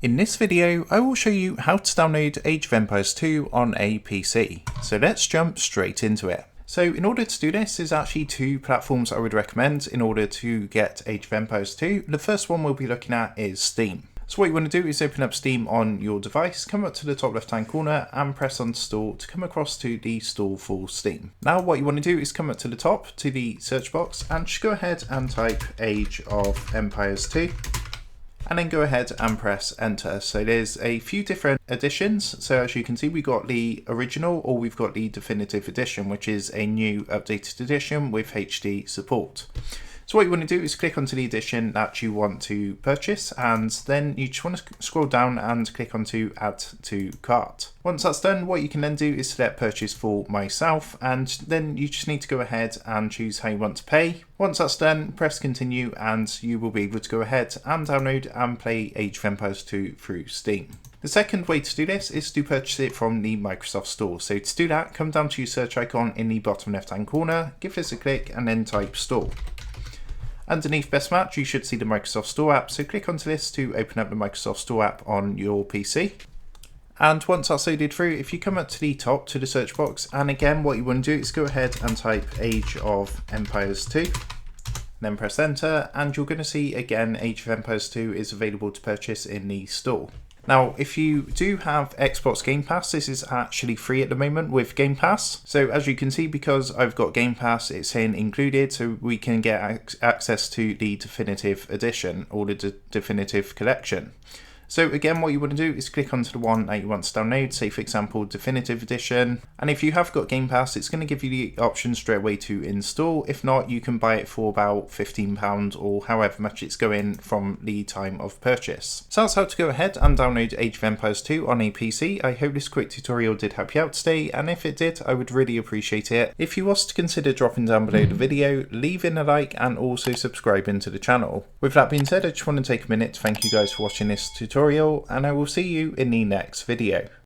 In this video, I will show you how to download Age of Empires 2 on a PC. So let's jump straight into it. So in order to do this, there's actually two platforms I would recommend in order to get Age of Empires 2. The first one we'll be looking at is Steam. So what you want to do is open up Steam on your device, come up to the top left hand corner and press on Store to come across to the store for Steam. Now what you want to do is come up to the top to the search box and just go ahead and type Age of Empires 2. And then go ahead and press enter. So there's a few different editions. So as you can see, we've got the original or we've got the definitive edition, which is a new updated edition with HD support. So what you want to do is click onto the edition that you want to purchase, and then you just want to scroll down and click onto add to cart. Once that's done, what you can then do is select purchase for myself, and then you just need to go ahead and choose how you want to pay. Once that's done, press continue and you will be able to go ahead and download and play Age of Empires 2 through Steam. The second way to do this is to purchase it from the Microsoft Store. So to do that, come down to your search icon in the bottom left hand corner, give this a click and then type store. Underneath Best Match, you should see the Microsoft Store app, so click onto this to open up the Microsoft Store app on your PC. And once that's loaded through, if you come up to the top to the search box, and again what you want to do is go ahead and type Age of Empires 2, then press enter, and you're going to see again Age of Empires 2 is available to purchase in the store. Now, if you do have Xbox Game Pass, this is actually free at the moment with Game Pass. So as you can see, because I've got Game Pass, it's saying included, so we can get access to the definitive edition or the definitive collection. So again, what you want to do is click onto the one that you want to download, say for example, definitive edition. And if you have got Game Pass, it's going to give you the option straight away to install. If not, you can buy it for about £15 or however much it's going from the time of purchase. So that's how to go ahead and download Age of Empires 2 on a PC. I hope this quick tutorial did help you out today, and if it did, I would really appreciate it if you was to consider dropping down below the video, leaving a like and also subscribing to the channel. With that being said, I just want to take a minute to thank you guys for watching this tutorial, and I will see you in the next video.